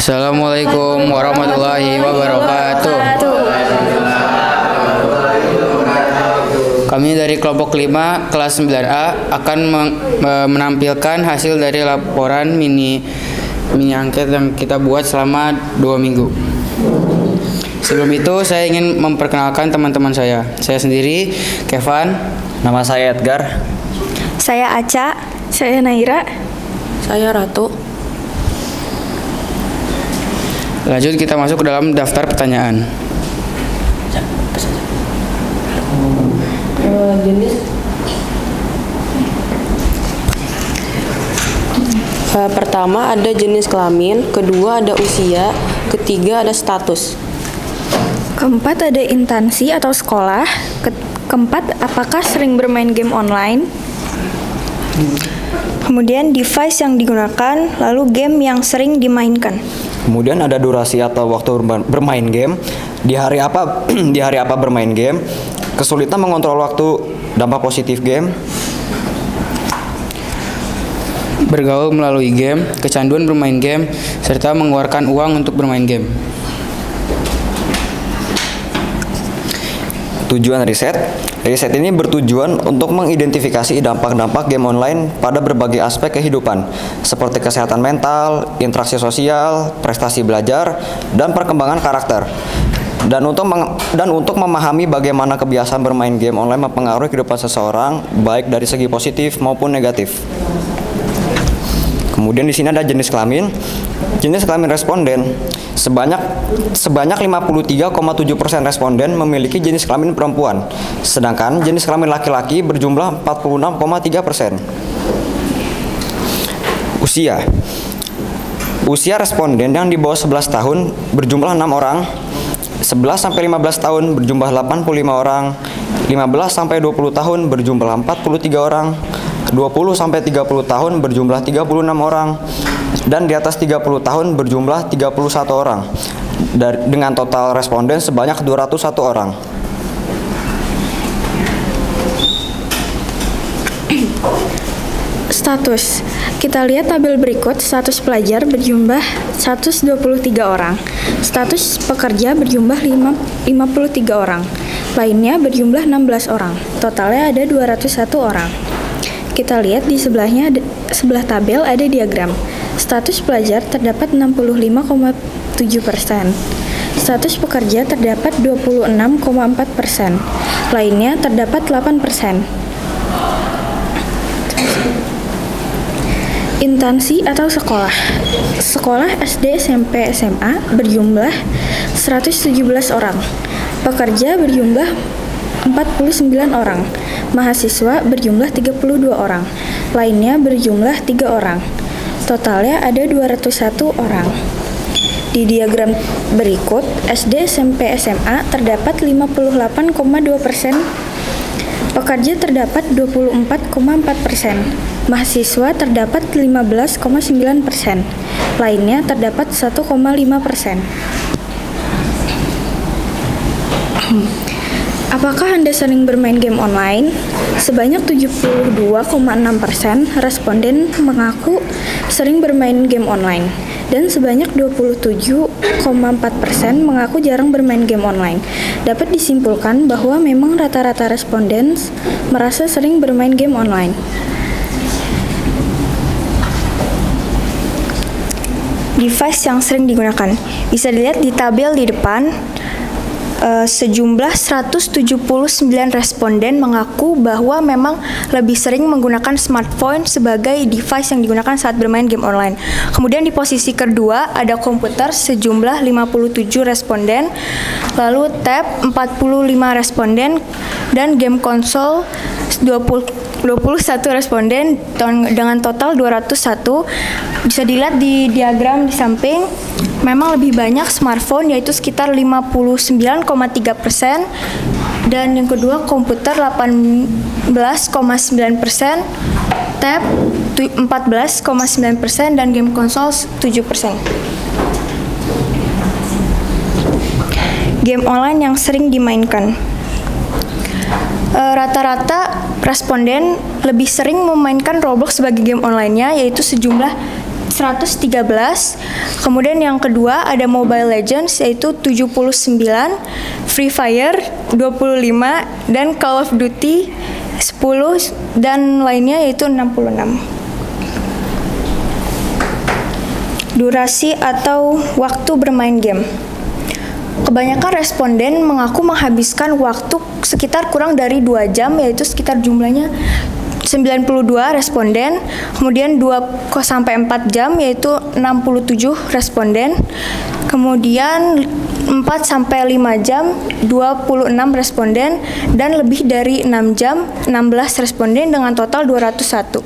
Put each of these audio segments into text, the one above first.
Assalamualaikum warahmatullahi wabarakatuh. Kami dari kelompok 5 kelas 9A akan menampilkan hasil dari laporan mini angket yang kita buat selama 2 minggu. Sebelum itu saya ingin memperkenalkan teman-teman saya. Saya sendiri Kevin. Nama saya Edgar. Saya Aca. Saya Naira. Saya Ratu. Lanjut kita masuk ke dalam daftar pertanyaan. Pertama ada jenis kelamin, kedua ada usia, ketiga ada status. Keempat ada instansi atau sekolah. Keempat, apakah sering bermain game online? Kemudian device yang digunakan, lalu game yang sering dimainkan. Kemudian ada durasi atau waktu bermain game, di hari apa bermain game, kesulitan mengontrol waktu, dampak positif game, Bergaul melalui game, kecanduan bermain game, serta mengeluarkan uang untuk bermain game. Tujuan riset. Riset ini bertujuan untuk mengidentifikasi dampak-dampak game online pada berbagai aspek kehidupan, seperti kesehatan mental, interaksi sosial, prestasi belajar, dan perkembangan karakter. Dan untuk memahami bagaimana kebiasaan bermain game online mempengaruhi kehidupan seseorang, baik dari segi positif maupun negatif. Kemudian di sini ada jenis kelamin. Jenis kelamin responden sebanyak 53,7% responden memiliki jenis kelamin perempuan, sedangkan jenis kelamin laki-laki berjumlah 46,3%. Usia. Usia responden yang di bawah 11 tahun berjumlah 6 orang, 11 sampai 15 tahun berjumlah 85 orang, 15 sampai 20 tahun berjumlah 43 orang, 20 sampai 30 tahun berjumlah 36 orang, dan di atas 30 tahun berjumlah 31 orang, dengan total responden sebanyak 201 orang. Status. Kita lihat tabel berikut. Status pelajar berjumlah 123 orang. Status pekerja berjumlah 53 orang. Lainnya berjumlah 16 orang. Totalnya ada 201 orang. Kita lihat di sebelah tabel ada diagram. Status pelajar terdapat 65,7%. Status pekerja terdapat 26,4%. Lainnya terdapat 8%. Instansi atau sekolah. Sekolah SD, SMP, SMA berjumlah 117 orang. Pekerja berjumlah 49 orang. Mahasiswa berjumlah 32 orang. Lainnya berjumlah 3 orang. Totalnya ada 201 orang. Di diagram berikut, SD, SMP, SMA terdapat 58,2%. Pekerja terdapat 24,4%. Mahasiswa terdapat 15,9%. Lainnya terdapat 1,5%. Apakah Anda sering bermain game online? Sebanyak 72,6% responden mengaku sering bermain game online, dan sebanyak 27,4% mengaku jarang bermain game online. Dapat disimpulkan bahwa memang rata-rata responden merasa sering bermain game online. Device yang sering digunakan bisa dilihat di tabel di depan. Sejumlah 179 responden mengaku bahwa memang lebih sering menggunakan smartphone sebagai device yang digunakan saat bermain game online. Kemudian di posisi kedua ada komputer sejumlah 57 responden, lalu tab 45 responden, dan game konsol 21 responden dengan total 201. Bisa dilihat di diagram di samping, memang lebih banyak smartphone yaitu sekitar 59,3%, dan yang kedua komputer 18,9%, tab 14,9%, dan game konsol 7%. Game online yang sering dimainkan. Rata-rata responden lebih sering memainkan Roblox sebagai game online-nya, yaitu sejumlah 113. Kemudian yang kedua ada Mobile Legends yaitu 79, Free Fire 25, dan Call of Duty 10 dan lainnya yaitu 66. Durasi atau waktu bermain game. Kebanyakan responden mengaku menghabiskan waktu sekitar kurang dari 2 jam, yaitu sekitar jumlahnya 92 responden, kemudian 2-4 jam yaitu 67 responden, kemudian 4-5 jam 26 responden, dan lebih dari 6 jam 16 responden dengan total 201.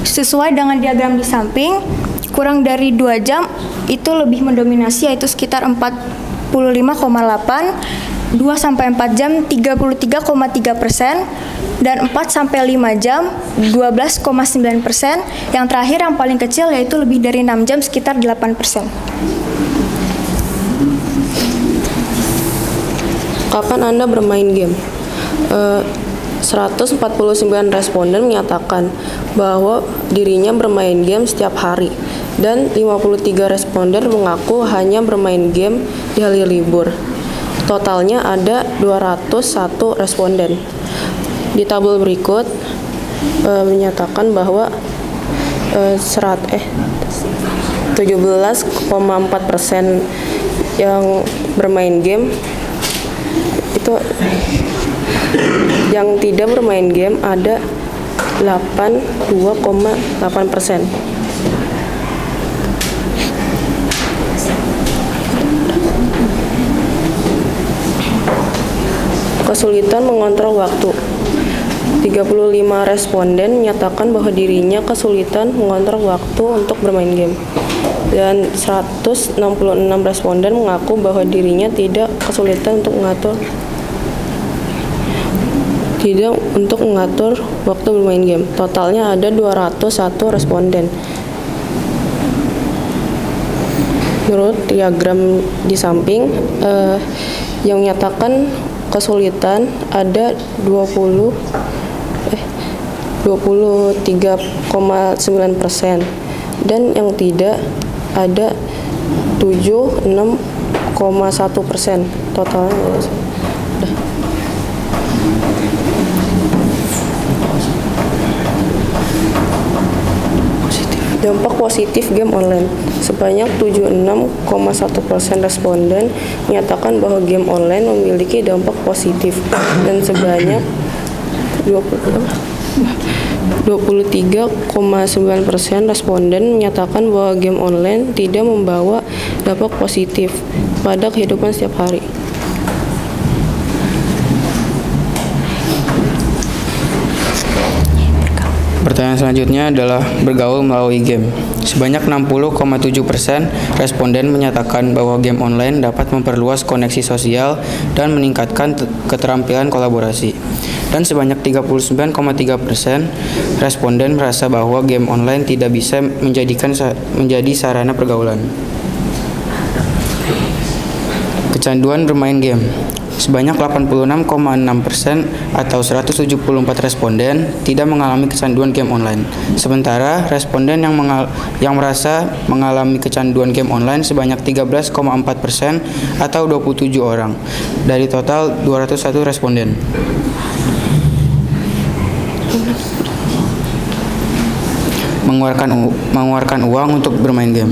Sesuai dengan diagram di samping, kurang dari 2 jam itu lebih mendominasi yaitu sekitar 45,8, 2-4 jam 33,3%, dan 4-5 jam 12,9%. Yang terakhir yang paling kecil yaitu lebih dari 6 jam sekitar 8%. Kapan Anda bermain game? 149 responden menyatakan bahwa dirinya bermain game setiap hari, dan 53 responden mengaku hanya bermain game di hari libur. Totalnya ada 201 responden. Di tabel berikut menyatakan bahwa 17,4% yang bermain game itu, yang tidak bermain game ada 82,8%. Kesulitan mengontrol waktu. 35 responden menyatakan bahwa dirinya kesulitan mengontrol waktu untuk bermain game, dan 166 responden mengaku bahwa dirinya tidak kesulitan untuk mengatur waktu bermain game. Totalnya ada 201 responden. Menurut diagram di samping, yang menyatakan kesulitan ada 23,9%, dan yang tidak ada 6,1%. Totalnya dampak positif game online. Sebanyak 76,1% responden menyatakan bahwa game online memiliki dampak positif, dan sebanyak 23,9% responden menyatakan bahwa game online tidak membawa dampak positif pada kehidupan setiap hari. Pertanyaan selanjutnya adalah bergaul melalui game. Sebanyak 60,7% responden menyatakan bahwa game online dapat memperluas koneksi sosial dan meningkatkan keterampilan kolaborasi. Dan sebanyak 39,3% responden merasa bahwa game online tidak bisa menjadi sarana pergaulan. Kecanduan bermain game. Sebanyak 86,6% atau 174 responden tidak mengalami kecanduan game online. Sementara responden yang merasa mengalami kecanduan game online sebanyak 13,4% atau 27 orang dari total 201 responden. Mengeluarkan uang untuk bermain game.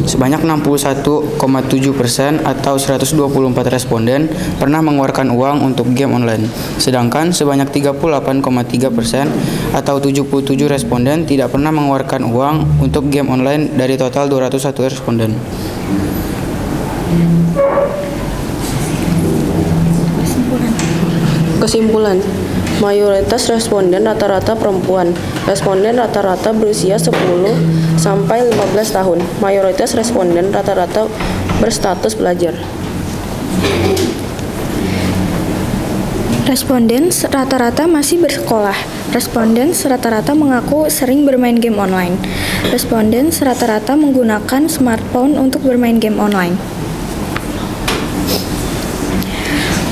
Sebanyak 61,7% atau 124 responden pernah mengeluarkan uang untuk game online. Sedangkan sebanyak 38,3% atau 77 responden tidak pernah mengeluarkan uang untuk game online dari total 201 responden. Kesimpulan, mayoritas responden rata-rata perempuan. Responden rata-rata berusia 10 sampai 15 tahun. Mayoritas responden rata-rata berstatus pelajar. Responden rata-rata masih bersekolah. Responden rata-rata mengaku sering bermain game online. Responden rata-rata menggunakan smartphone untuk bermain game online.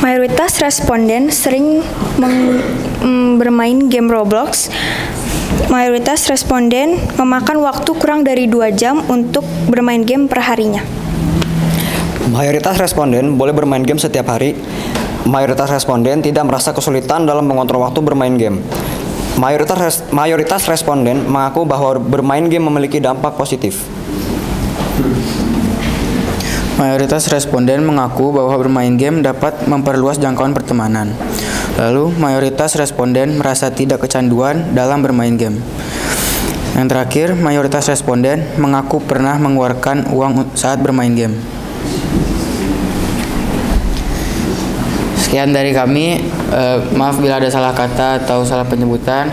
Mayoritas responden sering bermain game Roblox. Mayoritas responden memakan waktu kurang dari 2 jam untuk bermain game per harinya. Mayoritas responden boleh bermain game setiap hari. Mayoritas responden tidak merasa kesulitan dalam mengontrol waktu bermain game. Mayoritas responden mengaku bahwa bermain game memiliki dampak positif. Mayoritas responden mengaku bahwa bermain game dapat memperluas jangkauan pertemanan. Lalu, mayoritas responden merasa tidak kecanduan dalam bermain game. Yang terakhir, mayoritas responden mengaku pernah mengeluarkan uang saat bermain game. Sekian dari kami. Maaf bila ada salah kata atau salah penyebutan.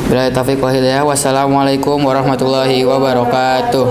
Billahi taufiq wal hidayah. Wassalamualaikum warahmatullahi wabarakatuh.